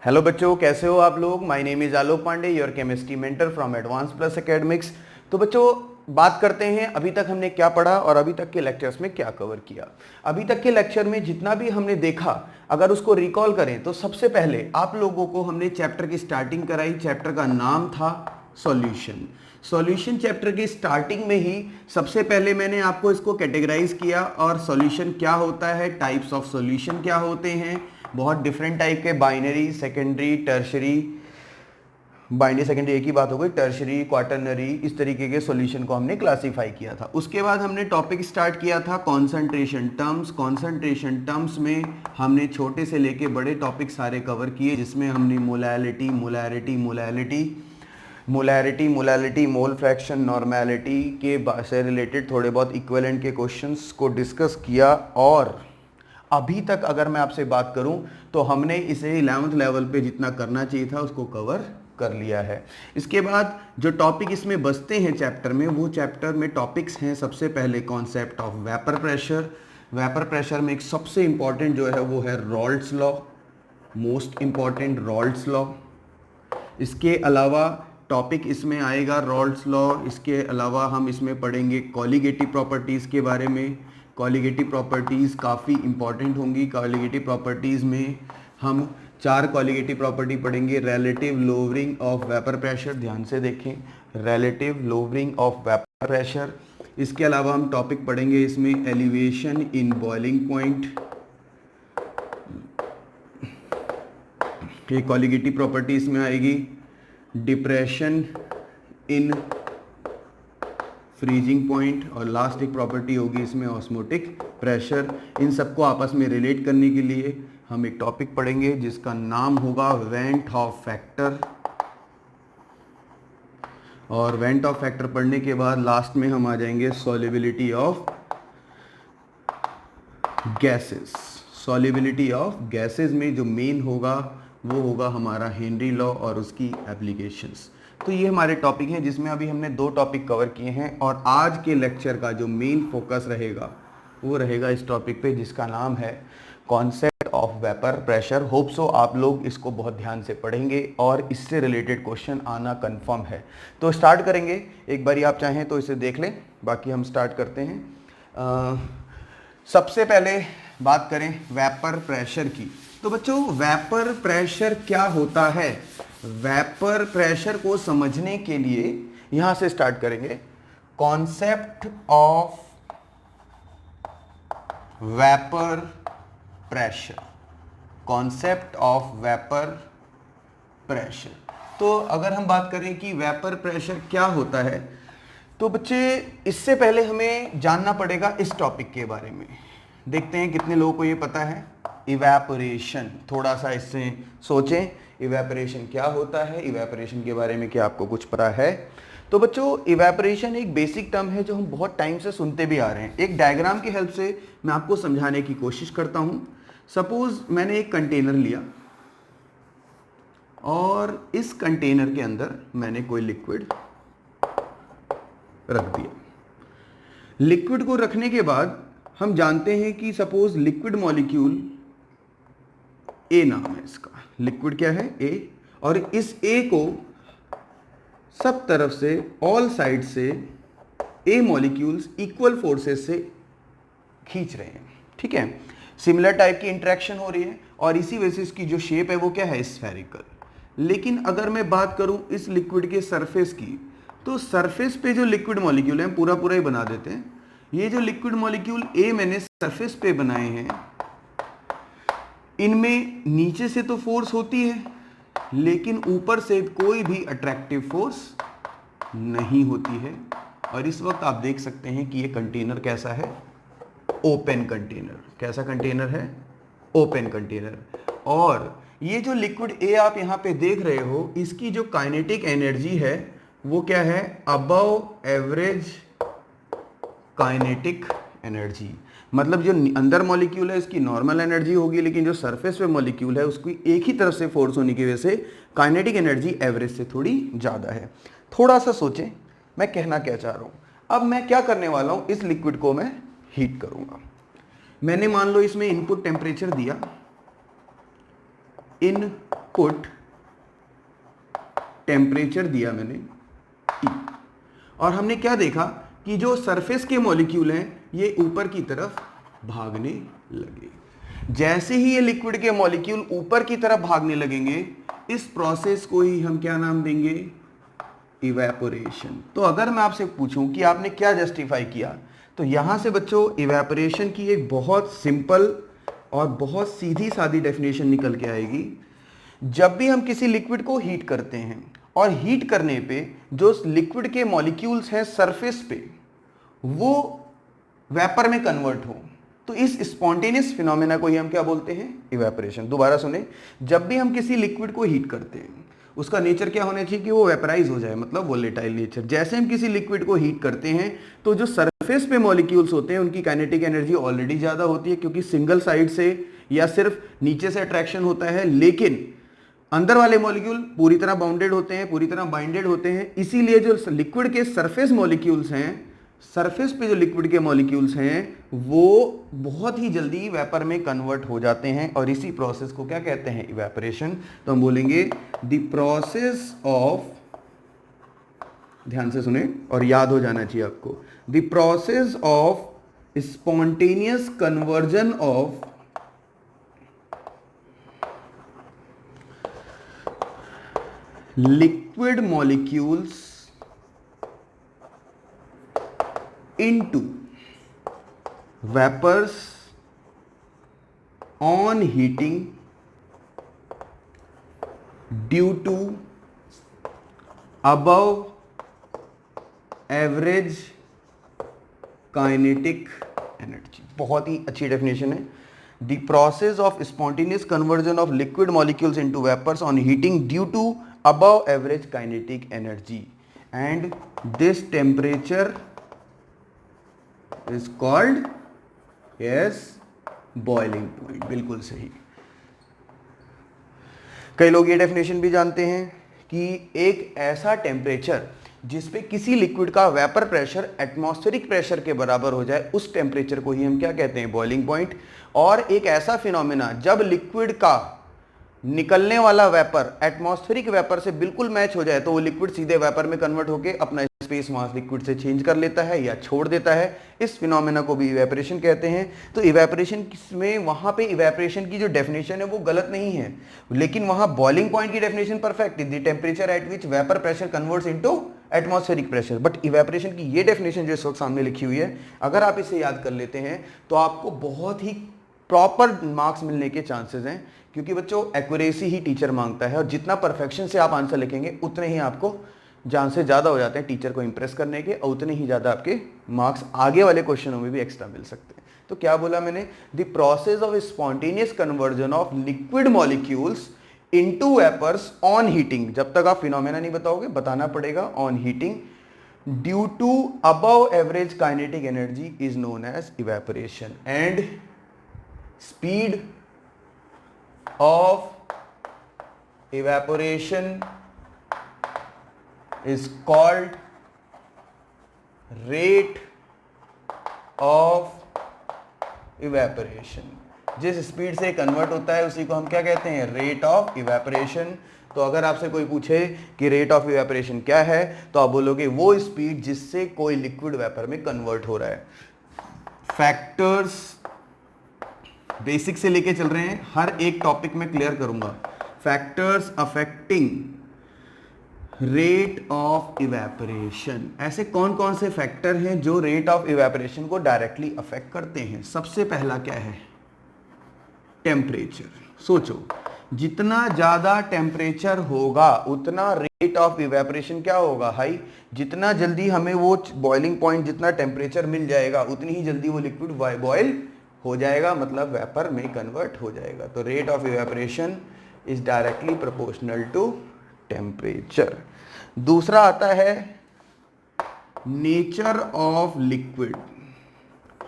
Hello बच्चों, कैसे हो आप लोग। My name is Alok Pandey, your chemistry mentor from Advance Plus Academics. तो बच्चों, बात करते हैं अभी तक हमने क्या पढ़ा और अभी तक के लेक्चर्स में क्या कवर किया। अभी तक के लेक्चर में जितना भी हमने देखा, अगर उसको रिकॉल करें तो सबसे पहले आप लोगों को हमने चैप्टर की स्टार्टिंग कराई। चैप्टर का नाम था सॉल्यूशन। सॉल्यूशन चैप्टर की स्टार्टिंग में ही सबसे पहले मैंने आपको इसको कैटेगराइज किया और सॉल्यूशन क्या होता है, टाइप्स ऑफ सॉल्यूशन क्या होते हैं। बहुत डिफरेंट टाइप के binary, secondary, tertiary, binary secondary एक ही बात हो गई, टर्शरी, क्वाटरनरी, इस तरीके के सॉल्यूशन को हमने क्लासिफाई किया था। उसके बाद हमने टॉपिक स्टार्ट किया था कॉन्सेंट्रेशन टर्म्स। कॉन्सेंट्रेशन टर्म्स में हमने छोटे से लेके बड़े टॉपिक सारे कवर किए, जिसमें हमने molality, molarity, molality, molarity, molality, mole fraction, normality के से रिलेटेड थोड़े बहुत इक्विवेलेंट के क्वेश्चंस को डिस्कस किया। और अभी तक अगर मैं आपसे बात करूं तो हमने इसे 11th लेवल पे जितना करना चाहिए था उसको कवर कर लिया है। इसके बाद जो टॉपिक इसमें बचते हैं चैप्टर में, वो चैप्टर में टॉपिक्स हैं। सबसे पहले concept of vapour pressure. Vapour pressure में एक सबसे इंपॉर्टेंट जो है वो है रॉल्ट्स लॉ, मोस्ट इंपॉर्टेंट रॉल्ट्स लॉ। इसके अलावा टॉपिक इसमें आएगा रॉल्ट्स लॉ। इसके अलावा हम इसमें पढ़ेंगे कॉलिगेटिव प्रॉपर्टीज़ के बारे में। कॉलिगेटिव प्रॉपर्टीज़ काफ़ी इंपॉर्टेंट होंगी। कॉलिगेटिव प्रॉपर्टीज़ में हम 4 कॉलिगेटिव प्रॉपर्टी पढ़ेंगे। Relative lowering of vapour pressure, ध्यान से देखें, relative lowering of vapour pressure. इसके अलावा हम टॉपिक पढ़ेंगे इसमें एलिवेशन इन बॉइलिंग पॉइंट, ये कॉलिगेटिव प्रॉपर्टी इसमें आएगी। डिप्रेशन इन फ्रीजिंग पॉइंट, और लास्ट एक प्रॉपर्टी होगी इसमें ऑस्मोटिक प्रेशर। इन सबको आपस में रिलेट करने के लिए हम एक टॉपिक पढ़ेंगे जिसका नाम होगा वेंट ऑफ फैक्टर। और वेंट ऑफ फैक्टर पढ़ने के बाद लास्ट में हम आ जाएंगे solubility of gases. Solubility of gases में जो मेन होगा वो होगा हमारा हेनरी लॉ और उसकी एप्लीकेशंस। तो ये हमारे टॉपिक हैं जिसमें अभी हमने 2 टॉपिक कवर किए हैं। और आज के लेक्चर का जो मेन फोकस रहेगा वो रहेगा इस टॉपिक पे जिसका नाम है concept of vapour pressure. Hope so आप लोग इसको बहुत ध्यान से पढ़ेंगे और इससे रिलेटेड क्वेश्चन आना कंफर्म है। तो स्टार्ट करेंगे। एक बारी आप चाहें तो इसे देख लें, बाकी हम स्टार्ट करते हैं। सबसे पहले बात करें वेपर प्रेशर की। तो बच्चों, वेपर प्रेशर क्या होता है? वेपर प्रेशर को समझने के लिए यहां से स्टार्ट करेंगे। Concept of vapour pressure, concept of vapour pressure. तो अगर हम बात करें कि वेपर प्रेशर क्या होता है, तो बच्चे इससे पहले हमें जानना पड़ेगा इस टॉपिक के बारे में। देखते हैं कितने लोगों को ये पता है। इवेपोरेशन, थोड़ा सा इससे सोचें, इवेपोरेशन क्या होता है, इवेपोरेशन के बारे में क्या आपको कुछ पता है? तो बच्चों, इवेपोरेशन एक बेसिक टर्म है जो हम बहुत टाइम से सुनते भी आ रहे हैं। एक डायग्राम की हेल्प से मैं आपको समझाने की कोशिश करता हूं। सपोज मैंने एक कंटेनर लिया और इस कंटेनर के अंदर मैंने कोई लिक्विड रख दिया। लिक्विड को रखने के बाद हम जानते हैं कि सपोज लिक्विड मॉलिक्यूल ए नाम है इसका। लिक्विड क्या है? ए। और इस ए को सब तरफ से, ऑल साइड से ए मॉलिक्यूल्स इक्वल फोर्सेस से खींच रहे हैं। ठीक है, सिमिलर टाइप की इंटरेक्शन हो रही है और इसी वजह से इसकी जो शेप है वो क्या है? स्फेरिकल। लेकिन अगर मैं बात करूं इस लिक्विड के सरफेस की, तो सरफेस पे जो लिक्विड मॉलिक्यूल है, पूरा पूरा ही बना देते हैं। ये जो लिक्विड मॉलिक्यूल ए मैंने सरफेस पे बनाए हैं, इनमें नीचे से तो फोर्स होती है लेकिन ऊपर से कोई भी अट्रैक्टिव फोर्स नहीं होती है। और इस वक्त आप देख सकते हैं कि ये कंटेनर कैसा है? Open container. कैसा कंटेनर है? Open container. और ये जो लिक्विड ए आप यहां पे देख रहे हो, इसकी जो काइनेटिक एनर्जी है वो क्या है? Above average kinetic energy. मतलब जो अंदर मॉलिक्यूल है इसकी नॉर्मल एनर्जी होगी, लेकिन जो सरफेस पे मॉलिक्यूल है उसकी एक ही तरफ से फोर्स होने की वजह से काइनेटिक एनर्जी एवरेज से थोड़ी ज़्यादा है। थोड़ा सा सोचें मैं कहना क्या चाह रहा हूँ। अब मैं क्या करने वाला हूँ, इस लिक्विड को मैं हीट करूँगा। मैंने मान लो इसमें इनपुट टेम्परेचर दिया इन पुट टेम्परेचर दिया मैंने T, और हमने क्या देखा कि जो सरफेस के मॉलिक्यूल हैं ये ऊपर की तरफ भागने लगे। जैसे ही ये लिक्विड के मॉलिक्यूल ऊपर की तरफ भागने लगेंगे, इस प्रोसेस को ही हम क्या नाम देंगे? इवेपोरेशन। तो अगर मैं आपसे पूछूं कि आपने क्या जस्टिफाई किया, तो यहां से बच्चों इवेपोरेशन की एक बहुत सिंपल और बहुत सीधी सादी डेफिनेशन निकल के आएगी। जब भी हम किसी लिक्विड को हीट करते हैं और हीट करने पे जो लिक्विड के मॉलिक्यूल्स हैं सरफेस पे वो वेपर में कन्वर्ट हो, तो इस स्पॉन्टेनियस फिनोमेना को ही हम क्या बोलते हैं? इवेपोरेशन। दोबारा सुने, जब भी हम किसी लिक्विड को हीट करते हैं उसका नेचर क्या होना चाहिए कि वो वेपराइज हो जाए, मतलब वोलेटाइल नेचर। जैसे हम किसी लिक्विड को हीट करते हैं तो जो सरफेस पे मॉलिक्यूल्स होते हैं उनकी काइनेटिक एनर्जी ऑलरेडी ज़्यादा होती है, क्योंकि सिंगल साइड से या सिर्फ नीचे से अट्रैक्शन होता है, लेकिन अंदर वाले मॉलिक्यूल पूरी तरह बाउंडेड होते हैं, पूरी तरह बाइंडेड होते हैं। इसीलिए जो लिक्विड के सरफेस मॉलिक्यूल्स हैं, सरफेस पे जो लिक्विड के मॉलिक्यूल्स हैं वो बहुत ही जल्दी वेपर में कन्वर्ट हो जाते हैं, और इसी प्रोसेस को क्या कहते हैं? इवेपोरेशन। तो हम बोलेंगे द प्रोसेस ऑफ, ध्यान से सुने और याद हो जाना चाहिए आपको, the process of spontaneous conversion of liquid molecules into vapors on heating due to above average kinetic energy। बहुत ही अच्छी डेफिनेशन है। The process of spontaneous conversion of liquid molecules into vapors on heating due to above average kinetic energy, and this temperature is called as boiling point। बिल्कुल सही। कई लोग ये definition भी जानते हैं कि एक ऐसा टेम्परेचर जिस पे किसी लिक्विड का वेपर प्रेशर एटमॉस्फेरिक प्रेशर के बराबर हो जाए, उस टेम्परेचर को ही हम क्या कहते हैं? Boiling point. और एक ऐसा फिनोमेना जब लिक्विड का निकलने वाला वेपर एटमॉस्फेरिक वेपर से बिल्कुल मैच हो जाए तो वो लिक्विड सीधे वेपर में कन्वर्ट होकर अपना स्पेस मास लिक्विड से चेंज कर लेता है या छोड़ देता है। इस फिनोमेना को भी इवेपोरेशन कहते हैं। तो इवेपोरेशन में वहां पे इवेपोरेशन की जो डेफिनेशन है वो गलत नहीं है, लेकिन वहां बॉइलिंग पॉइंट की डेफिनेशन परफेक्ट है, the temperature at which vapour pressure converts into atmospheric pressure. But evaporation की ये डेफिनेशन जो इस वक्त सामने लिखी हुई है, अगर आप इसे याद कर लेते हैं तो आपको बहुत ही प्रॉपर मार्क्स मिलने के चांसेस हैं, क्योंकि बच्चों एक्यूरेसी ही टीचर मांगता है, और जितना परफेक्शन से आप आंसर लिखेंगे उतने ही आपको चांसेस ज़्यादा हो जाते हैं टीचर को इंप्रेस करने के, और उतने ही ज़्यादा आपके मार्क्स आगे वाले क्वेश्चनों में भी एक्स्ट्रा मिल सकते हैं। तो क्या बोला मैंने? The process of spontaneous conversion of liquid molecules into vapours on heating. जब तक आप फिनोमेना नहीं बताओगे, बताना पड़ेगा। On heating due to above average kinetic energy is known as evaporation, and speed of evaporation is called rate of evaporation। जिस speed से convert होता है उसी को हम क्या कहते हैं? Rate of evaporation. तो अगर आपसे कोई पूछे कि रेट ऑफ इवेपोरेशन क्या है, तो आप बोलोगे वो स्पीड जिससे कोई लिक्विड वेपर में कन्वर्ट हो रहा है। फैक्टर्स बेसिक से लेके चल रहे हैं, हर एक टॉपिक में क्लियर करूंगा। Factors affecting rate of evaporation. ऐसे कौन कौन से फैक्टर हैं जो रेट ऑफ इवेपोरेशन को डायरेक्टली अफेक्ट करते हैं? सबसे पहला क्या है? टेम्परेचर। सोचो, जितना ज्यादा टेम्परेचर होगा उतना रेट ऑफ इवेपोरेशन क्या होगा? हाई। जितना जल्दी हमें वो बॉइलिंग पॉइंट, जितना टेम्परेचर मिल जाएगा उतनी ही जल्दी वो लिक्विड बॉयल हो जाएगा, मतलब वेपर में कन्वर्ट हो जाएगा। तो rate of evaporation is directly proportional to temperature. दूसरा आता है नेचर ऑफ लिक्विड।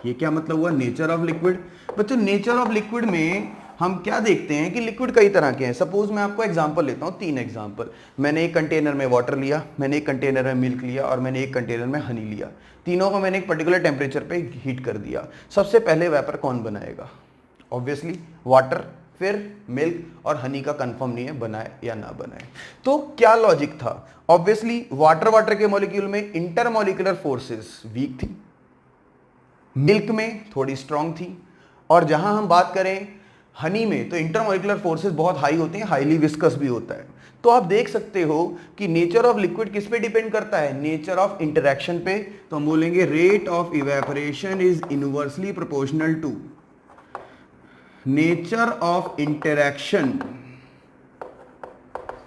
ये क्या मतलब हुआ? Nature of liquid. बच्चों नेचर ऑफ लिक्विड में हम क्या देखते हैं कि लिक्विड कई तरह के हैं। सपोज मैं आपको एग्जांपल लेता हूँ, 3 एग्जांपल। मैंने एक कंटेनर में वाटर लिया, मैंने एक कंटेनर में मिल्क लिया, और मैंने एक कंटेनर में हनी लिया। तीनों को मैंने एक पर्टिकुलर टेम्परेचर पे हीट कर दिया। सबसे पहले वेपर कौन बनाएगा? Obviously water. फिर मिल्क और हनी का कंफर्म नहीं है बनाए या ना बनाए। तो क्या लॉजिक था? ऑब्वियसली वाटर के मॉलिक्यूल में इंटरमॉलिक्यूलर फोर्सेस वीक थी, मिल्क में थोड़ी स्ट्रांग थी, और जहां हम बात करें हनी में तो इंटरमॉलिक्यूलर फोर्सेस बहुत हाई होते हैं, हाईली विस्कस भी होता है। तो आप देख सकते हो कि नेचर ऑफ लिक्विड किस पे डिपेंड करता है? नेचर ऑफ इंटरेक्शन पे। तो हम बोलेंगे rate of evaporation is inversely proportional to nature of interaction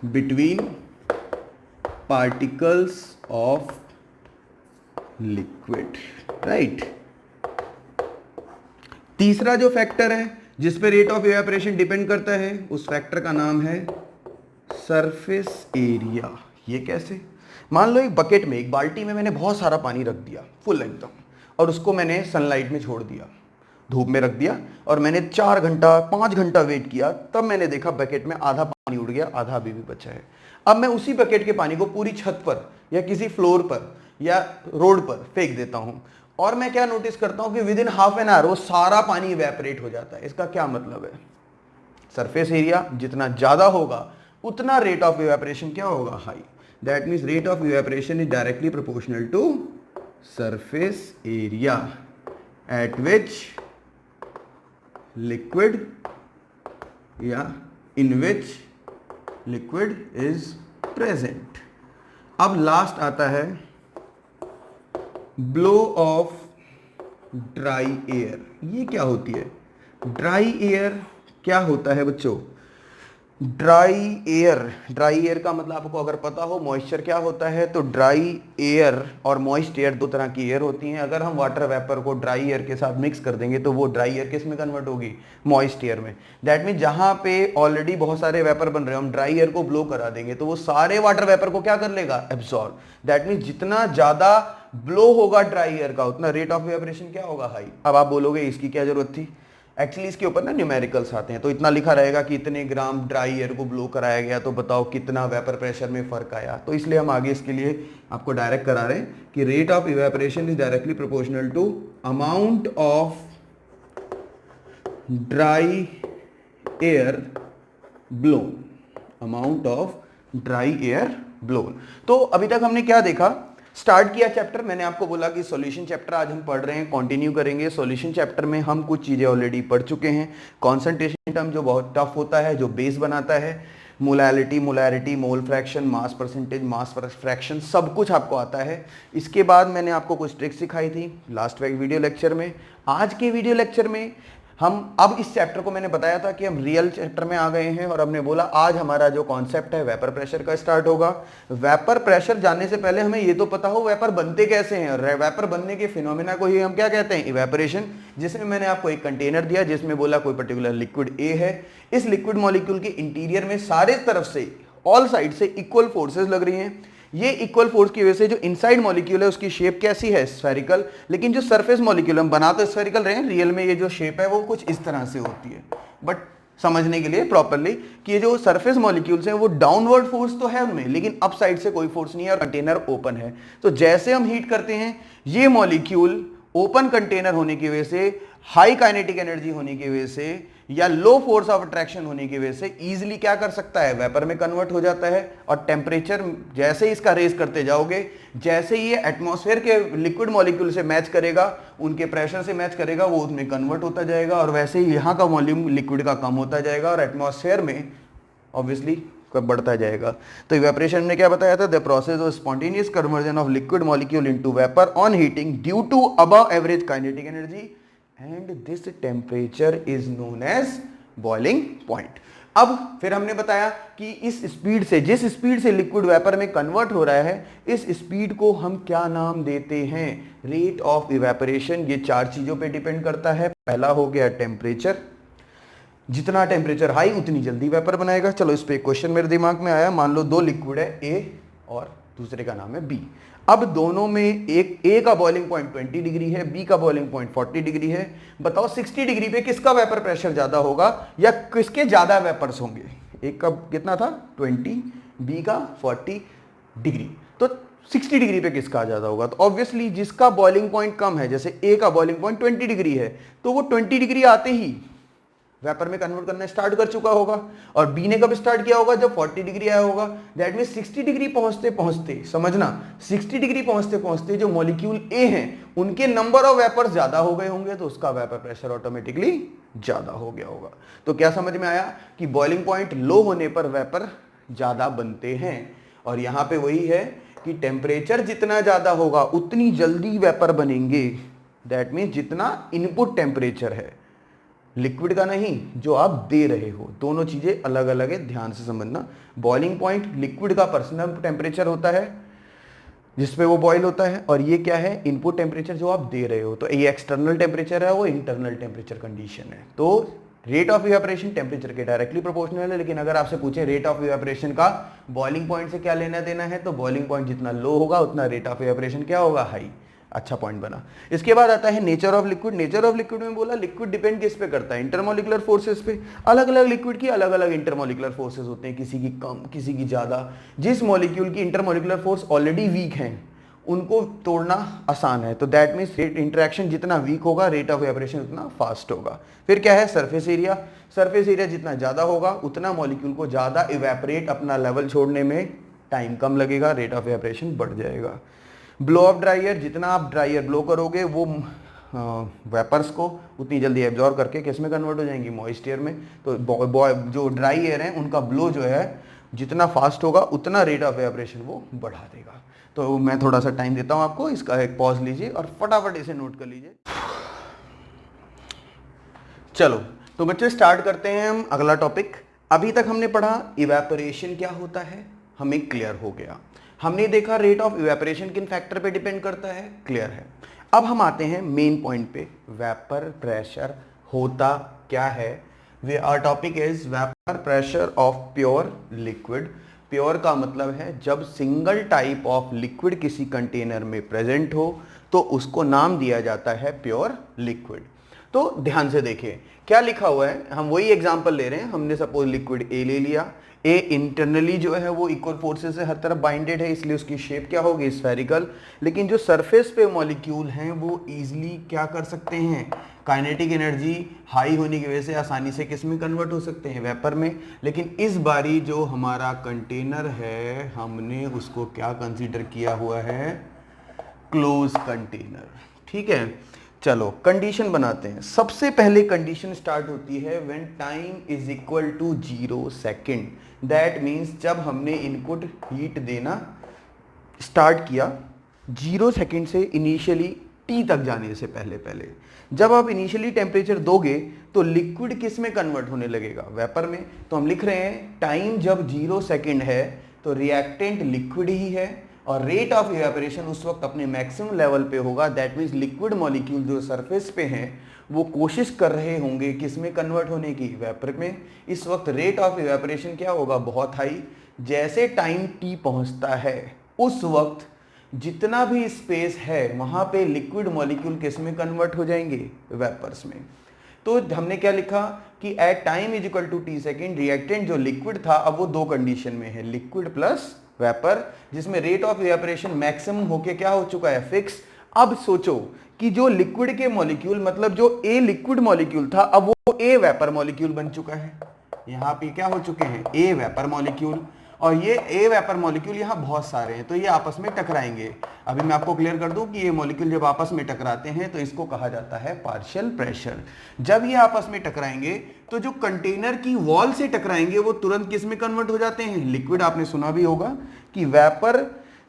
between particles of liquid, right. तीसरा जो फैक्टर है जिस पे रेट ऑफ इवेपोरेशन डिपेंड करता है, उस फैक्टर का नाम है सरफेस एरिया। ये कैसे? मान लो एक बकेट में, एक बाल्टी में मैंने बहुत सारा पानी रख दिया फुल एकदम, और उसको मैंने सनलाइट में छोड़ दिया, धूप में रख दिया, और मैंने 4 घंटा 5 घंटा वेट किया, तब मैंने देखा बकेट में आधा पानी उड़ गया, आधा अभी भी बचा है। अब मैं उसी बकेट के पानी को पूरी छत पर या किसी फ्लोर पर या रोड पर फेंक देता हूं, और मैं क्या नोटिस करता हूं कि with in half an hour वो सारा पानी इवेपोरेट हो जाता है। इसका क्या मतलब है? सरफेस एरिया जितना ज्यादा होगा उतना रेट ऑफ इवेपोरेशन क्या होगा? High. That means rate of evaporation is directly proportional to surface area at which liquid या in which liquid is present. अब लास्ट आता है ब्लो ऑफ ड्राई एयर। ये क्या होती है? ड्राई एयर क्या होता है बच्चों? ड्राई एयर का मतलब आपको अगर पता हो मॉइस्चर क्या होता है, तो ड्राई एयर और मॉइस्ट एयर दो तरह की एयर होती हैं। अगर हम वाटर वेपर को ड्राई एयर के साथ मिक्स कर देंगे तो वो ड्राई एयर किस में कन्वर्ट होगी? मॉइस्ट एयर में। दैट मीन जहां पे ऑलरेडी बहुत सारे वेपर बन रहे हैं, हम ड्राई एयर को ब्लो करा देंगे तो वो सारे वाटर वेपर को क्या कर लेगा? एब्सॉर्ब। दैट मीन जितना ज्यादा ब्लो होगा ड्राई एयर का उतना रेट ऑफ इवेपोरेशन क्या होगा? हाई। अब आप बोलोगे इसकी क्या जरूरत थी? एक्चुअली इसके ऊपर ना न्यूमेरिकल्स आते हैं, तो इतना लिखा रहेगा कि इतने ग्राम ड्राई एयर को ब्लो कराया गया, तो बताओ कितना वेपर प्रेशर में फर्क आया। तो इसलिए हम आगे इसके लिए आपको डायरेक्ट करा रहे हैं कि rate of evaporation is directly proportional to amount of dry air blown, amount of dry air blown. तो अभी तक हमने क्या देखा? स्टार्ट किया चैप्टर, मैंने आपको बोला कि सॉल्यूशन चैप्टर आज हम पढ़ रहे हैं, कंटिन्यू करेंगे। सॉल्यूशन चैप्टर में हम कुछ चीजें ऑलरेडी पढ़ चुके हैं। कॉन्सेंट्रेशन टर्म जो बहुत टफ होता है, जो बेस बनाता है, molarity, mole fraction, mass percentage, mass fraction, सब कुछ आपको आता है। इसके बाद मैंने आपको कुछ ट्रिक्स सिखाई थी लास्ट वीडियो लेक्चर में। आज के वीडियो लेक्चर में हम अब इस चैप्टर को मैंने बताया था कि हम रियल चैप्टर में आ गए हैं, और हमने बोला आज हमारा जो कॉन्सेप्ट है वेपर प्रेशर का स्टार्ट होगा। वेपर प्रेशर जानने से पहले हमें ये तो पता हो वेपर बनते कैसे हैं, और वेपर बनने के फिनोमेना को ही हम क्या कहते हैं? इवेपोरेशन। जिसमें मैंने आपको एक कंटेनर दिया जिसमें बोला कोई पर्टिकुलर लिक्विड ए है, इस लिक्विड मॉलिक्यूल के इंटीरियर में सारे तरफ से ऑल साइड से इक्वल फोर्सेस लग रही हैं। ये इक्वल फोर्स की वजह से जो इनसाइड मॉलिक्यूल है उसकी शेप कैसी है? स्फेरिकल। लेकिन जो सरफेस मॉलिक्यूल हम बना तो स्फेरिकल रहे हैं, रियल में ये जो शेप है वो कुछ इस तरह से होती है। बट समझने के लिए प्रॉपरली कि ये जो सरफेस मॉलिक्यूल्स हैं वो डाउनवर्ड फोर्स तो है उनमें, लेकिन अप साइड से कोई फोर्स नहीं है और कंटेनर ओपन है। तो जैसे हम हीट करते हैं ये मॉलिक्यूल ओपन कंटेनर होने की वजह से, हाई काइनेटिक एनर्जी होने की वजह से या लो फोर्स ऑफ अट्रैक्शन होने की वजह से इजीली क्या कर सकता है? वेपर में कन्वर्ट हो जाता है। और टेम्परेचर जैसे ही इसका रेस करते जाओगे, जैसे ही ये एटमॉस्फेयर के लिक्विड मॉलिक्यूल से मैच करेगा, उनके प्रेशर से मैच करेगा, वो उसमें कन्वर्ट होता जाएगा, और वैसे ही यहाँ का वॉल्यूम लिक्विड का कम होता जाएगा और एटमॉस्फेयर में ऑब्वियसली बढ़ता जाएगा। तो इवेपोरेशन ने क्या बताया था? The process of spontaneous conversion of liquid molecule into vapour on heating due to above average kinetic energy and this temperature is known as boiling point। अब फिर हमने बताया कि इस स्पीड से, जिस स्पीड से लिक्विड वेपर में कन्वर्ट हो रहा है, इस स्पीड को हम क्या नाम देते हैं? Rate of evaporation. ये 4 चीजों पे डिपेंड करता है। पहला हो गया टेम्परेचर, जितना टेम्परेचर हाई उतनी जल्दी वेपर बनाएगा। चलो इस पे एक क्वेश्चन मेरे दिमाग में आया। मान लो 2 लिक्विड है, ए और दूसरे का नाम है बी। अब दोनों में एक ए का बॉइलिंग पॉइंट 20 डिग्री है, बी का बॉइलिंग पॉइंट 40 डिग्री है। बताओ 60 डिग्री पे किसका वेपर प्रेशर ज्यादा होगा या किसके ज्यादा वेपर्स होंगे? एक का कितना था? 20, बी का 40 डिग्री। तो 60 डिग्री पे किसका ज्यादा होगा? तो ऑब्वियसली जिसका बॉइलिंग पॉइंट कम है, जैसे ए का बॉइलिंग पॉइंट 20 डिग्री है, तो वो 20 डिग्री आते ही वेपर में कन्वर्ट करना स्टार्ट कर चुका होगा। और बी ने कब स्टार्ट किया होगा? जब 40 डिग्री आया होगा। दैट मीन 60 डिग्री पहुंचते पहुंचते, समझना, 60 डिग्री पहुंचते पहुंचते जो मॉलिक्यूल ए हैं उनके नंबर ऑफ वेपर्स ज्यादा हो गए होंगे, तो उसका वेपर प्रेशर ऑटोमेटिकली ज्यादा हो गया होगा। तो क्या समझ में आया कि बॉइलिंग पॉइंट लो होने पर वेपर ज्यादा बनते हैं। और यहां पे वही है कि टेम्परेचर जितना ज्यादा होगा उतनी जल्दी वेपर बनेंगे। दैट मीन्स जितना इनपुट टेम्परेचर है, लिक्विड का नहीं, जो आप दे रहे हो, दोनों चीजें अलग अलग है, ध्यान से समझना। बॉइलिंग पॉइंट लिक्विड का पर्सनल टेम्परेचर होता है जिसपे वो बॉईल होता है, और ये क्या है? इनपुट टेम्परेचर जो आप दे रहे हो। तो ये एक्सटर्नल टेम्परेचर है, वो इंटरनल टेम्परेचर कंडीशन है। तो रेट ऑफ इवेपोरेशन टेम्परेचर के डायरेक्टली प्रोपोर्शनल है। लेकिन अगर आपसे पूछे रेट ऑफ इवेपोरेशन का बॉइलिंग पॉइंट से क्या लेना देना है, तो बॉइलिंग पॉइंट जितना लो होगा उतना रेट ऑफ इवेपोरेशन क्या होगा? हाई। अच्छा पॉइंट बना। इसके बाद आता है nature of liquid. Nature of liquid में बोला लिक्विड डिपेंड किस पे करता है? इंटरमोलिकुलर फोर्सेस पे। अलग अलग लिक्विड की अलग अलग इंटरमोलिकुलर फोर्सेस होते हैं, किसी की कम किसी की ज्यादा। जिस मॉलिक्यूल की इंटरमोलिकुलर फोर्स ऑलरेडी वीक है उनको तोड़ना आसान है। तो दैट मीन्स रेट इंटरेक्शन जितना वीक होगा रेट ऑफ इवेपोरेशन उतना फास्ट होगा। फिर क्या है? Surface area. सरफेस एरिया जितना ज्यादा होगा उतना मॉलिक्यूल को ज्यादा इवेपोरेट अपना लेवल छोड़ने में टाइम कम लगेगा, रेट ऑफ इवेपोरेशन बढ़ जाएगा। ब्लो ऑफ ड्राइयर, जितना आप ड्राइयर ब्लो करोगे वो वेपर्स को उतनी जल्दी एब्जॉर्ब करके किस में कन्वर्ट हो जाएंगी? मॉइस्ट एयर में। तो जो ड्राई एयर है उनका ब्लो जो है जितना फास्ट होगा उतना रेट ऑफ इवेपोरेशन वो बढ़ा देगा। तो मैं थोड़ा सा टाइम देता हूं आपको, इसका एक पॉज लीजिए और फटाफट इसे नोट कर लीजिए। चलो तो बच्चे स्टार्ट करते हैं हम अगला टॉपिक। अभी तक हमने पढ़ा इवेपोरेशन क्या होता है, हमें क्लियर हो गया। हमने देखा रेट ऑफ इवेपोरेशन किन फैक्टर पे डिपेंड करता है, क्लियर है। अब हम आते हैं मेन पॉइंट पे, वेपर प्रेशर होता क्या है। Our topic is vapour pressure of pure liquid. Pure का मतलब है जब सिंगल टाइप ऑफ लिक्विड किसी कंटेनर में प्रेजेंट हो तो उसको नाम दिया जाता है प्योर लिक्विड। तो ध्यान से देखिए क्या लिखा हुआ है, हम वही एग्जांपल ले रहे हैं। हमने सपोज लिक्विड ए ले लिया। ए इंटरनली जो है वो इक्वल फोर्सेस से हर तरफ बाइंडेड है, इसलिए उसकी शेप क्या होगी? स्फेरिकल। लेकिन जो सरफेस पे मॉलिक्यूल हैं वो इजीली क्या कर सकते हैं? काइनेटिक एनर्जी हाई होने की वजह से आसानी से किस में कन्वर्ट हो सकते हैं? वेपर में। लेकिन इस बारी जो हमारा कंटेनर है हमने उसको क्या कंसीडर किया हुआ है? Close container. ठीक है, चलो कंडीशन बनाते हैं। सबसे पहले कंडीशन स्टार्ट होती है when time is equal to 0 second. That means जब हमने इनपुट हीट देना स्टार्ट किया 0 सेकेंड से, इनिशियली टी तक जाने से पहले जब आप इनिशियली टेम्परेचर दोगे तो लिक्विड किस में कन्वर्ट होने लगेगा? वेपर में। तो हम लिख रहे हैं टाइम जब 0 सेकेंड है तो रिएक्टेंट लिक्विड ही है और रेट ऑफ इवेपोरेशन उस वक्त अपने मैक्सिमम लेवल पे होगा। दैट मीन्स लिक्विड मॉलिक्यूल जो सरफेस पे हैं वो कोशिश कर रहे होंगे किस में कन्वर्ट होने की? वेपर में। इस वक्त रेट ऑफ इवेपोरेशन क्या होगा? बहुत हाई। जैसे टाइम टी पहुंचता है उस वक्त जितना भी स्पेस है वहां पे लिक्विड मॉलिक्यूल किस में कन्वर्ट हो जाएंगे? वेपर्स में। तो हमने क्या लिखा कि at time is equal to T second reactant जो लिक्विड था अब वो दो कंडीशन में है, लिक्विड प्लस वेपर, जिसमें रेट ऑफ इवेपोरेशन मैक्सिमम होके क्या हो चुका है? फिक्स। अब सोचो कि जो लिक्विड के मॉलिक्यूल मतलब जो ए लिक्विड मॉलिक्यूल था अब वो ए वेपर मॉलिक्यूल बन चुका है। यहाँ पे क्या हो चुके हैं? ए वेपर मॉलिक्यूल। और ये ए वेपर मॉलिक्यूल यहाँ बहुत सारे हैं तो ये आपस में टकराएंगे। अभी मैं आपको क्लियर कर दूं कि ये मॉलिक्यूल जब आपस में टकराते हैं तो इसको कहा जाता है पार्शियल प्रेशर। जब ये आपस में टकराएंगे तो जो कंटेनर की वॉल से टकराएंगे वो तुरंत किस में कन्वर्ट हो जाते हैं? लिक्विड। आपने सुना भी होगा कि वेपर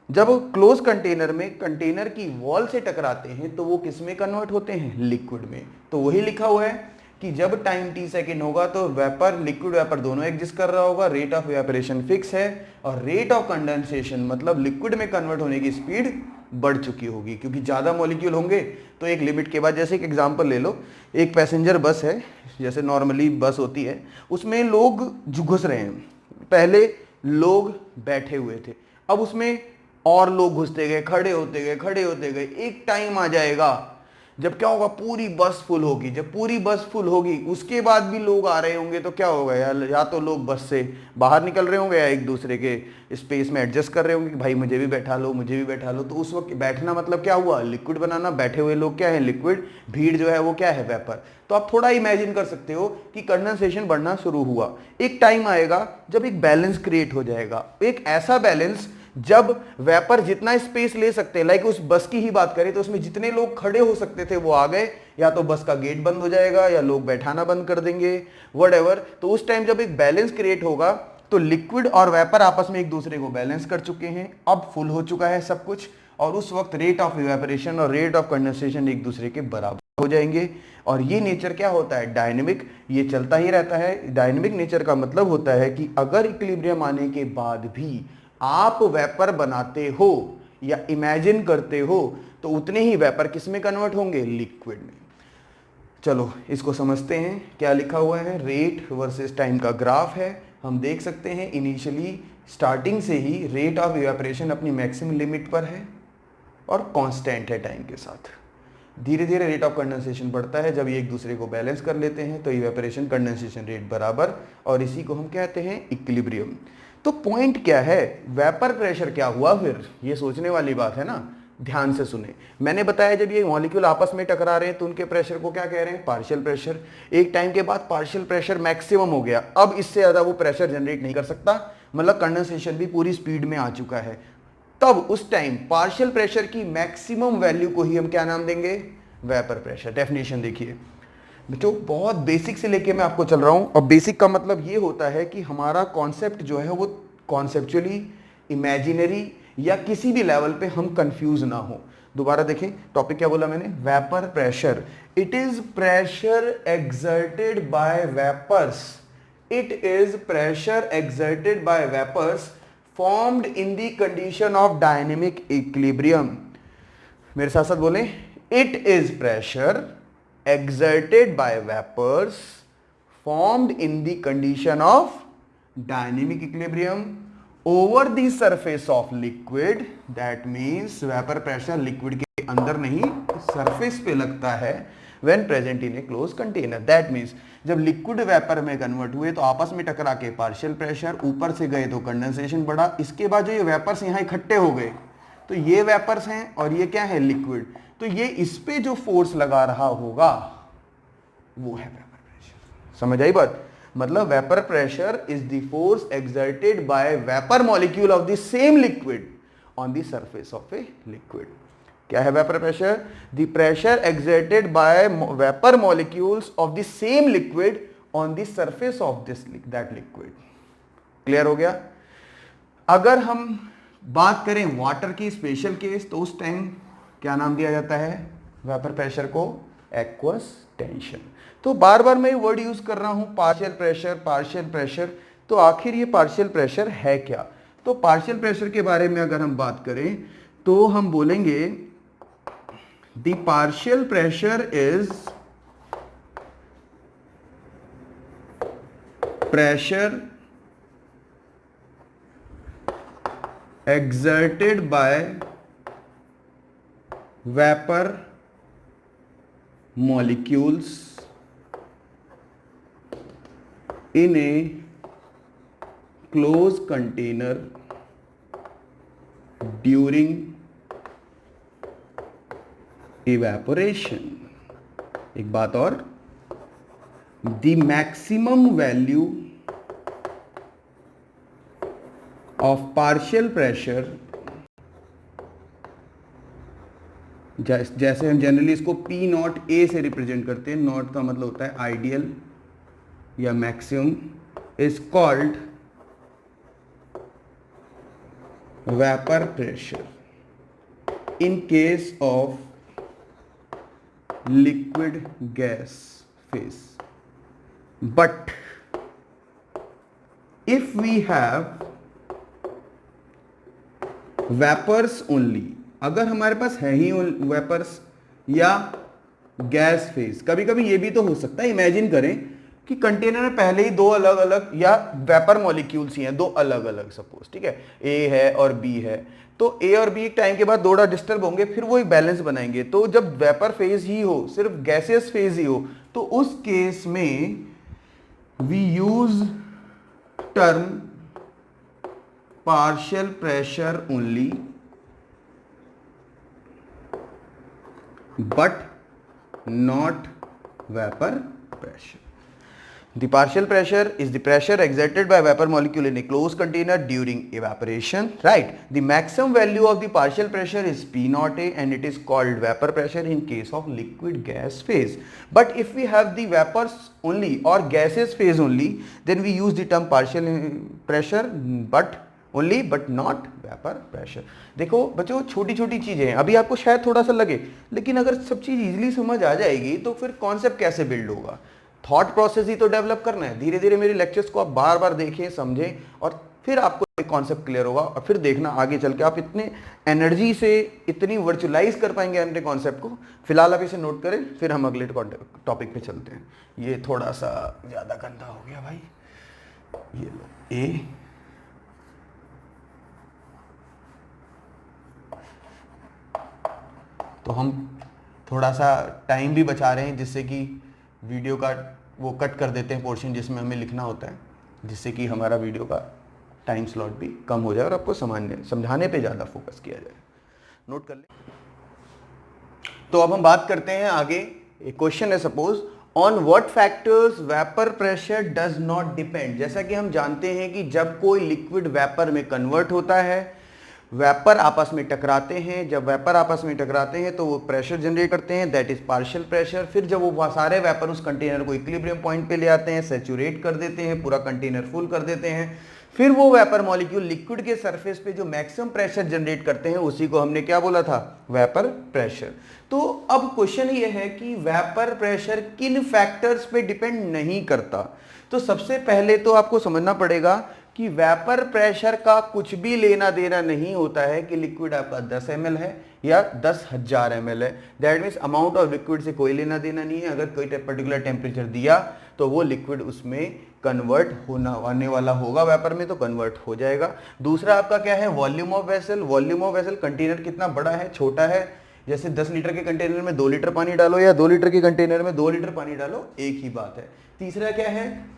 जब क्लोज कंटेनर में कंटेनर की वॉल से टकराते हैं तो वो किस में कन्वर्ट होते हैं? लिक्विड में। तो वही लिखा हुआ है कि जब टाइम टी सेकेंड होगा तो वेपर लिक्विड वेपर दोनों एग्जिस्ट कर रहा होगा, रेट ऑफ इवेपोरेशन फिक्स है और रेट ऑफ कंडेंसेशन मतलब लिक्विड में कन्वर्ट होने की स्पीड बढ़ चुकी होगी क्योंकि ज्यादा मॉलिक्यूल होंगे तो एक लिमिट के बाद। जैसे एक एग्जांपल ले लो, एक पैसेंजर बस है, जैसे नॉर्मली बस होती है, उसमें लोग घुस रहे हैं। पहले लोग बैठे हुए थे, अब उसमें और लोग घुसते गए, खड़े होते गए। एक टाइम आ जाएगा जब क्या होगा, पूरी बस फुल होगी। जब पूरी बस फुल होगी उसके बाद भी लोग आ रहे होंगे तो क्या होगा यार, या तो लोग बस से बाहर निकल रहे होंगे या एक दूसरे के स्पेस में एडजस्ट कर रहे होंगे कि भाई मुझे भी बैठा लो, मुझे भी बैठा लो। तो उस वक्त बैठना मतलब क्या हुआ, लिक्विड बनाना। बैठे हुए लोग क्या है, लिक्विड। भीड़ जो है वो क्या है, वेपर। तो आप थोड़ा इमेजिन कर सकते हो कि कंडेंसेशन बढ़ना शुरू हुआ। एक टाइम आएगा जब एक बैलेंस क्रिएट हो जाएगा, एक ऐसा बैलेंस जब वेपर जितना स्पेस ले सकते हैं, लाइक उस बस की ही बात करें तो उसमें जितने लोग खड़े हो सकते थे वो आ गए, या तो बस का गेट बंद हो जाएगा या लोग बैठाना बंद कर देंगे, व्हाटएवर। तो उस टाइम जब एक बैलेंस क्रिएट होगा तो लिक्विड और वेपर आपस में एक दूसरे को बैलेंस कर चुके हैं, अब फुल हो चुका है सब कुछ, और उस वक्त रेट ऑफ इवेपोरेशन और रेट ऑफ कंडेंसेशन एक दूसरे के बराबर हो जाएंगे। और ये नेचर क्या होता है, डायनेमिक, ये चलता ही रहता है। डायनेमिक नेचर का मतलब होता है कि अगर इक्विलिब्रियम आने के बाद भी आप वेपर बनाते हो या इमेजिन करते हो तो उतने ही वेपर किस में कन्वर्ट होंगे, लिक्विड में। चलो इसको समझते हैं, क्या लिखा हुआ है, रेट वर्सेस टाइम का ग्राफ है। हम देख सकते हैं इनिशियली स्टार्टिंग से ही रेट ऑफ इवेपोरेशन अपनी मैक्सिमम लिमिट पर है और कांस्टेंट है टाइम के साथ। धीरे धीरे रेट ऑफ कंडेंसेशन बढ़ता है, जब ये एक दूसरे को बैलेंस कर लेते हैं तो इवेपोरेशन कंडेंसेशन रेट बराबर, और इसी को हम कहते हैं इक्विलिब्रियम। तो पॉइंट क्या है, वेपर प्रेशर क्या हुआ फिर, ये सोचने वाली बात है ना। ध्यान से सुने, मैंने बताया जब ये मॉलिक्यूल आपस में टकरा रहे हैं तो उनके प्रेशर को क्या कह रहे हैं, पार्शियल प्रेशर। एक टाइम के बाद पार्शियल प्रेशर मैक्सिमम हो गया, अब इससे ज्यादा वो प्रेशर जनरेट नहीं कर सकता, मतलब कंडेंसेशन भी पूरी स्पीड में आ चुका है। तब उस टाइम पार्शियल प्रेशर की मैक्सिमम वैल्यू को ही हम क्या नाम देंगे, वेपर प्रेशर। डेफिनेशन देखिए बच्चों, बहुत बेसिक से लेके मैं आपको चल रहा हूं, और बेसिक का मतलब ये होता है कि हमारा कॉन्सेप्ट जो है वो कॉन्सेप्चुअली, इमेजिनरी या किसी भी लेवल पे हम कंफ्यूज ना हो। दोबारा देखें, टॉपिक क्या बोला मैंने, vapour pressure. It is pressure exerted by vapours, it is pressure exerted by vapours formed in the condition of dynamic equilibrium। मेरे साथ साथ बोलें, it is pressure exerted by vapors formed in the condition of dynamic equilibrium over the surface of liquid। that means vapor pressure liquid के अंदर नहीं surface पे लगता है when present in a closed container। that means जब liquid vapour में convert हुए तो आपस में टकरा के पार्शियल प्रेशर, ऊपर से गए तो कंडेंसेशन बढ़ा, इसके बाद जो ये वेपर्स यहाँ इकट्ठे हो गए तो ये वेपर्स हैं और ये क्या है, लिक्विड। तो ये इस पे जो फोर्स लगा रहा होगा वो है वेपर प्रेशर। समझ आई बात, मतलब vapour pressure is the force exerted by vapour molecule of the same liquid on the surface of a liquid. क्या है vapour pressure, the pressure exerted bye vapour molecules of the same liquid on the surface of this that liquid. Clear हो गया। अगर हम बात करें water की special case तो उस टाइम क्या नाम दिया जाता है वेपर प्रेशर को, एक्वस टेंशन। तो बार बार मैं वर्ड यूज कर रहा हूं, पार्शियल प्रेशर, पार्शियल प्रेशर। तो आखिर ये पार्शियल प्रेशर है क्या, तो पार्शियल प्रेशर के बारे में अगर हम बात करें तो हम बोलेंगे the partial pressure is pressure exerted by vapor molecules in a closed container during evaporation. एक बात और, the maximum value of partial pressure, जैसे हम जनरली इसको पी नॉट ए से रिप्रेजेंट करते हैं, नॉट का मतलब होता है आइडियल या maximum, is called vapour pressure in case of liquid gas phase। but if we have vapors only, अगर हमारे पास है ही वेपर्स या गैस फेज, कभी कभी ये भी तो हो सकता है, इमेजिन करें कि कंटेनर में पहले ही दो अलग अलग या वेपर मॉलिक्यूल्स ही हैं, दो अलग अलग सपोज, ठीक है, ए है और बी है, तो ए और बी एक टाइम के बाद थोड़ा डिस्टर्ब होंगे, फिर वो एक बैलेंस बनाएंगे। तो जब वेपर फेज ही हो, सिर्फ गैसियस फेज ही हो, तो उस केस में we use term partial pressure only but not vapor pressure. The partial pressure is the pressure exerted by vapor molecule in a closed container during evaporation, right? The maximum value of the partial pressure is P0A and it is called vapor pressure in case of liquid gas phase. But if we have the vapors only or gaseous phase only, then we use the term partial pressure but not vapour pressure. देखो बच्चों, छोटी छोटी चीजें हैं, अभी आपको शायद थोड़ा सा लगे, लेकिन अगर सब चीज इजीली समझ आ जाएगी तो फिर कॉन्सेप्ट कैसे बिल्ड होगा? थॉट प्रोसेस ही तो डेवलप करना है। धीरे धीरे मेरे लेक्चर्स को आप बार बार देखें, समझें, और फिर आपको एक कॉन्सेप्ट क्लियर होगा, और फिर देखना आगे चल के आप इतने एनर्जी से इतनी वर्चुअलाइज कर पाएंगे अपने कॉन्सेप्ट को। फिलहाल आप इसे नोट करें, फिर हम अगले टॉपिक पे चलते हैं। ये थोड़ा सा ज्यादा गंदा हो गया भाई, ये लो ए, तो हम थोड़ा सा टाइम भी बचा रहे हैं, जिससे कि वीडियो का वो कट कर देते हैं पोर्शन जिसमें हमें लिखना होता है, जिससे कि हमारा वीडियो का टाइम स्लॉट भी कम हो जाए और आपको समझाने पे ज़्यादा फोकस किया जाए। नोट कर ले। तो अब हम बात करते हैं आगे। एक क्वेश्चन है suppose, on what factors vapour pressure does not depend. जैसा कि हम जानते हैं कि जब कोई लिक्विड वेपर में कन्वर्ट होता है, वेपर आपस में टकराते हैं, जब वेपर आपस में टकराते हैं तो वो प्रेशर जनरेट करते हैं, दैट इज पार्शियल प्रेशर। फिर जब वो सारे वेपर उस कंटेनर को इक्विलिब्रियम पॉइंट पे ले आते हैं, सैचुरेट कर देते हैं, पूरा कंटेनर फुल कर देते हैं, फिर वो वेपर मॉलिक्यूल लिक्विड के सरफेस पे जो मैक्सिमम प्रेशर जनरेट करते हैं, उसी को हमने क्या बोला था? Vapour pressure. तो अब क्वेश्चन ये है कि वेपर प्रेशर किन फैक्टर्स पे डिपेंड नहीं करता। तो सबसे पहले तो आपको समझना पड़ेगा कि वेपर प्रेशर का कुछ भी लेना देना नहीं होता है कि लिक्विड आपका 10 ml है या 10,000 ml है। That means amount of liquid से कोई लेना देना नहीं है। अगर कोई पर्टिकुलर टेम्परेचर दिया तो वो लिक्विड उसमें कन्वर्ट आने वाला होगा, वेपर में तो कन्वर्ट हो जाएगा। दूसरा आपका क्या है? Volume of vessel. Volume of vessel, container कितना बड़ा है, छोटा है। जैसे 10 लीटर के कंटेनर में 2 लीटर पानी डालो या 2 लीटर के कंटेनर में 2 लीटर पानी डालो, एक ही बात है। तीसरा क्या है?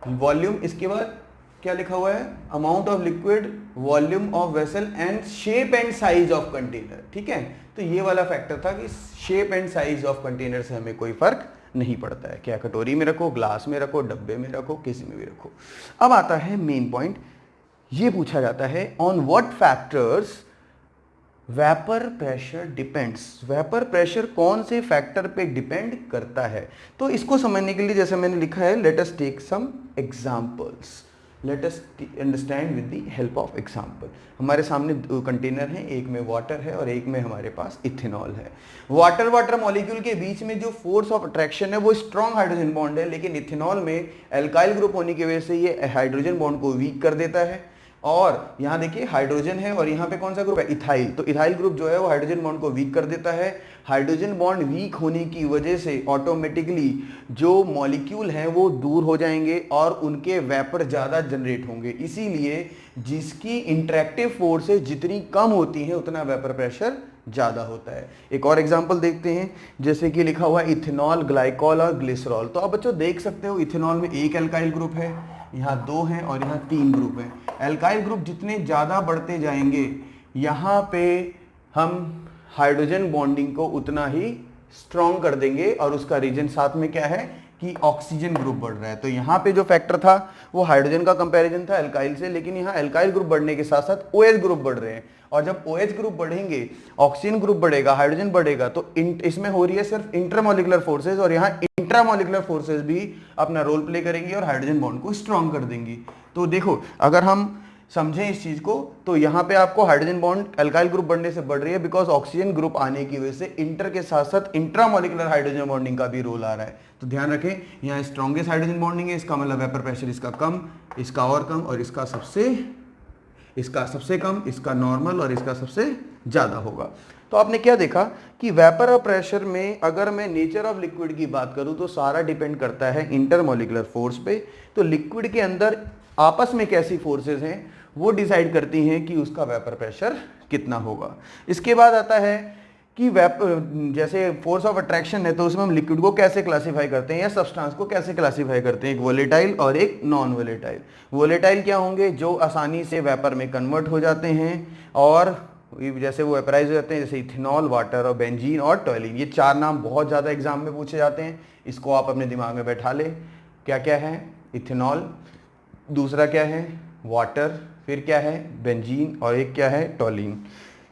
वॉल्यूम। इसके बाद क्या लिखा हुआ है? Amount of liquid, volume of vessel and shape and size of container. ठीक है, तो ये वाला फैक्टर था कि shape and size of container से हमें कोई फर्क नहीं पड़ता है, क्या कटोरी में रखो, ग्लास में रखो, डब्बे में रखो, किसी में भी रखो। अब आता है मेन पॉइंट, ये पूछा जाता है on what factors vapour pressure depends. Vapour pressure कौन से फैक्टर पे डिपेंड करता है? तो इसको समझने के लिए जैसे मैंने लिखा है, let us take some examples, let us understand with the help of example. हमारे सामने 2 कंटेनर हैं, एक में वाटर है और एक में हमारे पास इथेनॉल है। वाटर मॉलिक्यूल के बीच में जो फोर्स ऑफ अट्रैक्शन है वो स्ट्रॉन्ग हाइड्रोजन बॉन्ड है, लेकिन इथेनॉल में एल्काइल ग्रुप होने की वजह से ये हाइड्रोजन बॉन्ड को वीक कर देता है। और यहाँ देखिए हाइड्रोजन है और यहाँ पे कौन सा ग्रुप है? इथाइल। तो इथाइल ग्रुप जो है वो हाइड्रोजन बॉन्ड को वीक कर देता है। हाइड्रोजन बॉन्ड वीक होने की वजह से ऑटोमेटिकली जो मॉलिक्यूल हैं वो दूर हो जाएंगे और उनके वेपर ज़्यादा जनरेट होंगे। इसीलिए जिसकी इंटरेक्टिव फोर्सेस जितनी कम होती हैं उतना वेपर प्रेशर ज़्यादा होता है। एक और एग्जाम्पल देखते हैं, जैसे कि लिखा हुआ इथेनॉल, ग्लाइकॉल और ग्लिसरॉल। तो आप बच्चों देख सकते हो इथेनॉल में एक एल्काइल ग्रुप है, यहाँ 2 हैं और यहाँ 3 ग्रुप हैं। एल्काइल ग्रुप जितने ज़्यादा बढ़ते जाएंगे, यहाँ पे हम हाइड्रोजन बॉन्डिंग को उतना ही स्ट्रॉन्ग कर देंगे और उसका रीजन साथ में क्या है कि ऑक्सीजन ग्रुप बढ़ रहा है। तो यहाँ पे जो फैक्टर था वो हाइड्रोजन का कंपैरिजन था एल्काइल से, लेकिन यहाँ एल्काइल ग्रुप बढ़ने के साथ साथ OH ग्रुप बढ़ रहे हैं। और जब OH ग्रुप बढ़ेंगे, ऑक्सीजन ग्रुप बढ़ेगा, हाइड्रोजन बढ़ेगा, तो इसमें हो रही है सिर्फ इंटरमॉलिक्यूलर फोर्सेज, और यहाँ इंट्रामॉलिक्यूलर फोर्सेज भी अपना रोल प्ले करेंगी और हाइड्रोजन बॉन्ड को स्ट्रॉन्ग कर देंगी। तो देखो, अगर हम समझें इस चीज को, तो यहाँ पे आपको हाइड्रोजन बॉन्ड एल्काइल ग्रुप बढ़ने से बढ़ रही है बिकॉज ऑक्सीजन ग्रुप आने की वजह से इंटर के साथ साथ इंट्रामॉलिक्यूलर हाइड्रोजन बॉन्डिंग का भी रोल आ रहा है। तो ध्यान रखें, यहाँ स्ट्रॉन्गेस्ट हाइड्रोजन बॉन्डिंग है, इसका मतलब वेपर प्रेशर इसका कम, इसका और कम, और इसका सबसे कम, इसका नॉर्मल और इसका सबसे ज्यादा होगा। तो आपने क्या देखा कि वेपर और प्रेशर में अगर मैं नेचर ऑफ लिक्विड की बात करूं तो सारा डिपेंड करता है इंटरमोलिकुलर फोर्स पे। तो लिक्विड के अंदर आपस में कैसी फोर्सेस हैं वो डिसाइड करती हैं कि उसका वेपर प्रेशर कितना होगा। इसके बाद आता है कि जैसे फोर्स ऑफ अट्रैक्शन है तो उसमें हम लिक्विड को कैसे क्लासिफाई करते हैं या सब्सटेंस को कैसे क्लासिफाई करते हैं, एक वोलेटाइल और एक नॉन वोलेटाइल। वोलेटाइल क्या होंगे, जो आसानी से वेपर में कन्वर्ट हो जाते हैं और जैसे वो वेपराइज हो जाते हैं, जैसे इथेनॉल, वाटर और बेंजीन और टॉयलिन। ये चार नाम बहुत ज़्यादा एग्जाम में पूछे जाते हैं, इसको आप अपने दिमाग में बैठा ले। क्या क्या है, इथेनॉल, दूसरा क्या है वाटर, फिर क्या है बेंजीन और एक क्या है टॉलिन।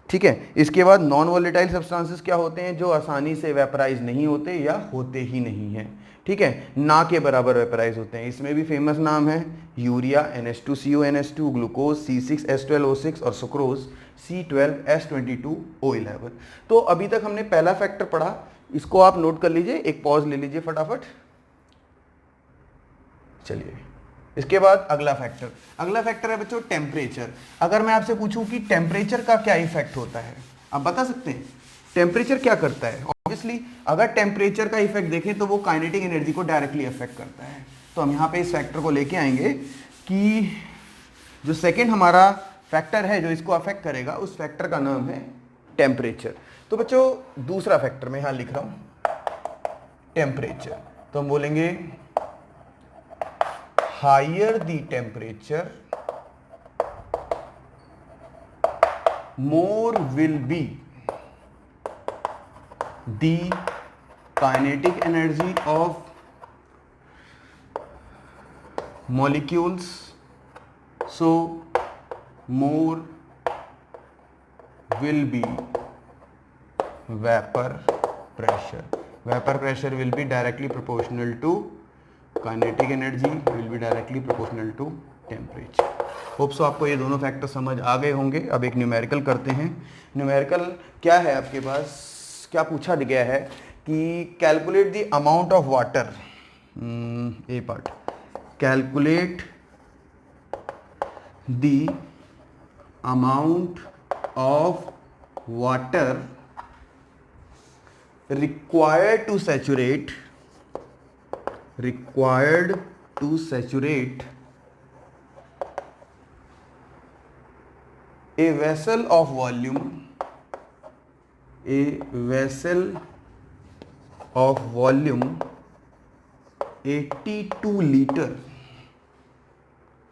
ठीक है, इसके बाद नॉन वोलेटाइल सब्सटेंसेस क्या होते हैं, जो आसानी से वेपराइज नहीं होते या होते ही नहीं हैं। ठीक है, ना के बराबर वेपराइज होते हैं। इसमें भी फेमस नाम है urea NH2CO NH2, glucose C6H12O6 और सुक्रोज C12H22O11। तो अभी तक हमने पहला फैक्टर पढ़ा, इसको आप नोट कर लीजिए, एक पॉज ले लीजिए फटाफट। चलिए, इसके बाद अगला फैक्टर है बच्चों टेम्परेचर। अगर मैं आपसे पूछूं कि टेम्परेचर का क्या इफेक्ट होता है, आप बता सकते हैं टेम्परेचर क्या करता है? ऑब्वियसली अगर टेम्परेचर का इफेक्ट देखें तो वो काइनेटिक एनर्जी को डायरेक्टली अफेक्ट करता है। तो हम यहाँ पे इस फैक्टर को लेके आएंगे कि जो सेकेंड हमारा फैक्टर है जो इसको अफेक्ट करेगा, उस फैक्टर का नाम है टेम्परेचर। तो बच्चों दूसरा फैक्टर मैं यहाँ लिख रहा हूँ टेम्परेचर। तो हम बोलेंगे higher the temperature, more will be the kinetic energy of molecules, so more will be vapor pressure. Vapor pressure will be directly proportional to kinetic energy, will be directly proportional to temperature. Hope so आपको ये दोनों factor समझ आ गए होंगे। अब एक numerical करते हैं। न्यूमेरिकल क्या है आपके पास, क्या पूछा गया है कि calculate the amount of water, A part, calculate the amount of water required to saturate a vessel of volume 82 liter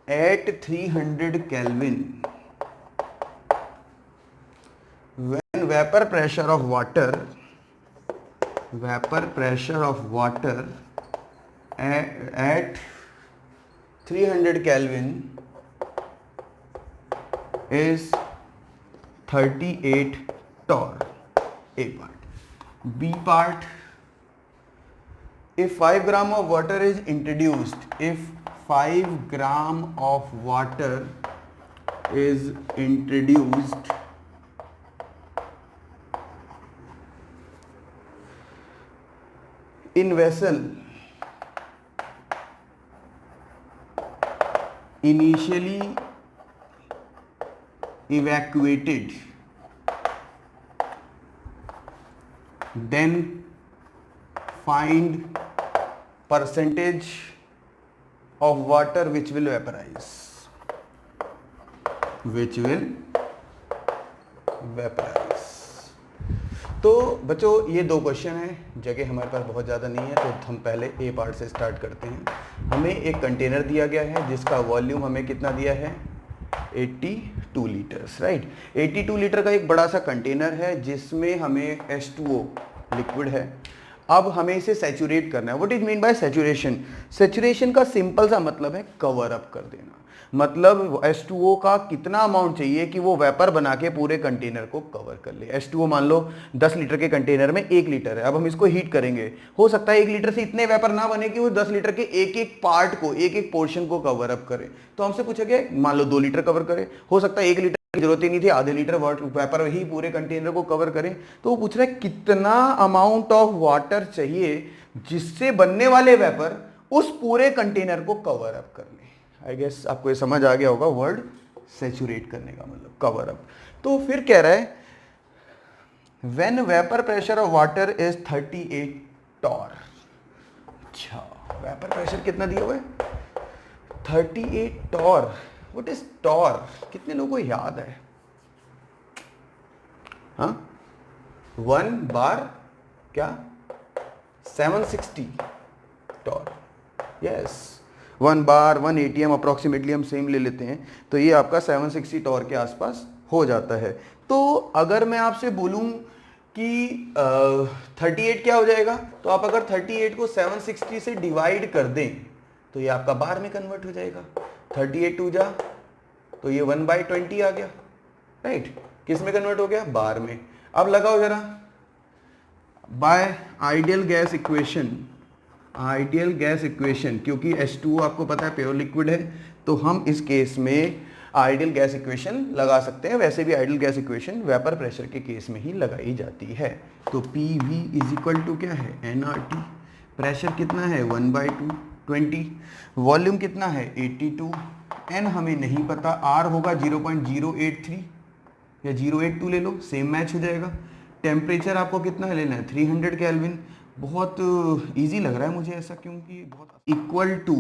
at 300 Kelvin when vapor pressure of water at 300 Kelvin is 38 torr. A part. B part, if 5 gram of water is introduced, if 5 gram of water is introduced in vessel initially evacuated, then find percentage of water which will vaporize, तो बच्चों ये दो question हैं, जगह हमारे पास बहुत ज़्यादा नहीं है, तो हम पहले ए पार्ट से स्टार्ट करते हैं। हमें एक कंटेनर दिया गया है जिसका वॉल्यूम हमें कितना दिया है, 82 लीटर्स, राइट। 82 लीटर का एक बड़ा सा कंटेनर है जिसमें हमें H2O लिक्विड है। अब हमें इसे सैचुरेट करना है। What is mean by saturation? Saturation का सिंपल सा मतलब है कवर अप कर देना। मतलब H2O का कितना अमाउंट चाहिए कि वो वेपर बना के पूरे कंटेनर को कवर कर ले। H2O मान लो 10 लीटर के कंटेनर में 1 लीटर है, अब हम इसको हीट करेंगे, हो सकता है 1 लीटर से इतने वेपर ना बने कि वो 10 लीटर के एक एक पार्ट को, एक एक पोर्शन को कवर अप करे। तो हमसे पूछा गया मान लो 2 लीटर कवर करे, हो सकता है 1 लीटर की जरूरत ही नहीं थी, आधे लीटर वेपर ही पूरे कंटेनर को कवर करे। तो वो पूछ रहा है कितना अमाउंट ऑफ वाटर चाहिए जिससे बनने वाले वेपर उस पूरे कंटेनर को कवर अप कर ले। आई गेस आपको ये समझ आ गया होगा वर्ड सैचुरेट करने का मतलब कवर अप। तो फिर कह रहा है when vapour pressure of water is 38 torr. अच्छा, वेपर प्रेशर कितना दिया हुआ है? 38 टॉर। What is Tor? कितने लोगों को याद है? हाँ, 1 बार क्या? 760 टॉर। यस, 1 बार 1 ATM अप्रोक्सीमेटली हम सेम ले लेते हैं, तो ये आपका 760 टॉर के आसपास हो जाता है। तो अगर मैं आपसे बोलूं कि 38 क्या हो जाएगा, तो आप अगर 38 को 760 से डिवाइड कर दें तो ये आपका बार में कन्वर्ट हो जाएगा। 38 टू जा तो ये 1/20 आ गया, राइट? किस में कन्वर्ट हो गया? बार में। अब लगाओ जरा, by ideal gas equation, ideal gas equation, क्योंकि H2O आपको पता है प्योर लिक्विड है, तो हम इस केस में आइडियल गैस इक्वेशन लगा सकते हैं। वैसे भी ideal gas equation vapour pressure के केस में ही लगाई जाती है। तो PV इज इक्वल टू क्या है? nRT। प्रेशर कितना है? 1/220। वॉल्यूम कितना है? 82। n हमें नहीं पता, R होगा 0.083 या 082 ले लो, सेम मैच हो जाएगा। टेम्परेचर आपको कितना है लेना है? 300 केल्विन। बहुत इजी लग रहा है मुझे ऐसा, क्योंकि बहुत इक्वल टू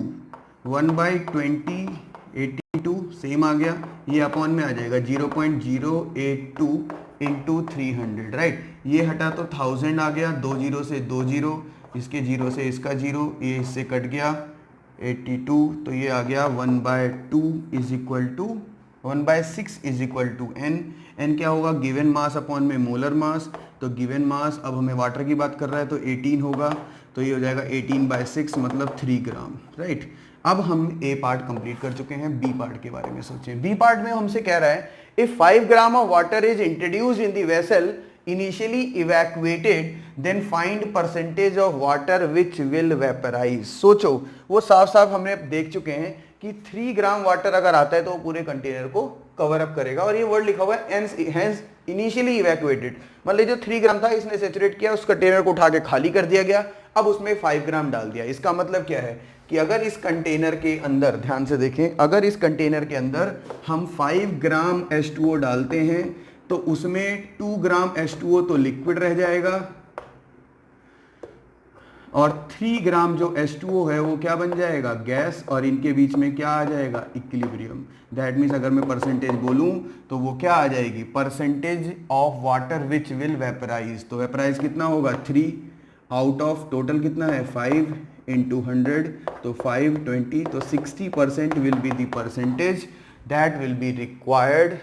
1/20 82 सेम आ गया, ये अपॉन में आ जाएगा 0.082 इंटू 300, राइट? ये हटा तो 1000 आ गया, 2 जीरो से 2 जीरो, इसके जीरो से इसका जीरो, ये इससे कट गया 82, तो ये आ गया 1/2 is equal to 1/6 is equal to n। n क्या होगा? गिवन मास अपॉन में मोलर मास। तो गिवन मास, अब हमें वाटर की बात कर रहा है तो 18 होगा, तो ये हो जाएगा 18/6 मतलब 3 ग्राम, राइट? अब हम ए पार्ट कंप्लीट कर चुके हैं, बी पार्ट के बारे में सोचें। बी पार्ट में हमसे कह रहा है if 5 gram of water is introduced in the vessel initially evacuated then find percentage of water which will vaporise. सोचो, वो साफ साफ हमने देख चुके हैं कि 3 ग्राम वाटर अगर आता है तो वो पूरे कंटेनर को कवर अप करेगा, और ये वर्ड लिखा हुआ है हेंस इनिशियली इवैक्यूएटेड, मतलब जो 3 ग्राम था इसने सैचुरेट किया, उस कंटेनर को उठा के खाली कर दिया गया, अब उसमें 5 ग्राम डाल दिया। इसका मतलब क्या है कि अगर इस कंटेनर के अंदर, ध्यान से देखें, अगर इस कंटेनर के अंदर हम 5 ग्राम H2O डालते हैं तो उसमें 2 ग्राम H2O तो लिक्विड रह जाएगा, और 3 ग्राम जो H2O है वो क्या बन जाएगा? गैस, और इनके बीच में क्या आ जाएगा? इक्विलिब्रियम। दैट मीन्स अगर मैं परसेंटेज बोलूं तो वो क्या आ जाएगी? Percentage of water which will vaporise. तो वेपराइज कितना होगा? 3 आउट ऑफ टोटल कितना है? 5 इंटू 100, तो 520, तो 60% will be the percentage that will be required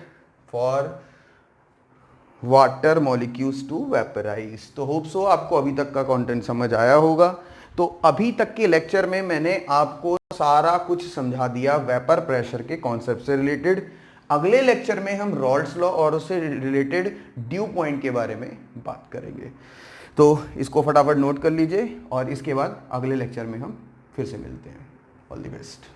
for water molecules to vaporise. तो होप सो आपको अभी तक का कंटेंट समझ आया होगा। तो अभी तक के लेक्चर में मैंने आपको सारा कुछ समझा दिया वेपर प्रेशर के कॉन्सेप्ट से रिलेटेड। अगले लेक्चर में हम रॉल्ड्स लॉ और उससे रिलेटेड ड्यू पॉइंट के बारे में बात करेंगे। तो इसको फटाफट नोट कर लीजिए, और इसके बाद अगले लेक्चर में हम फिर से मिलते हैं। All the best.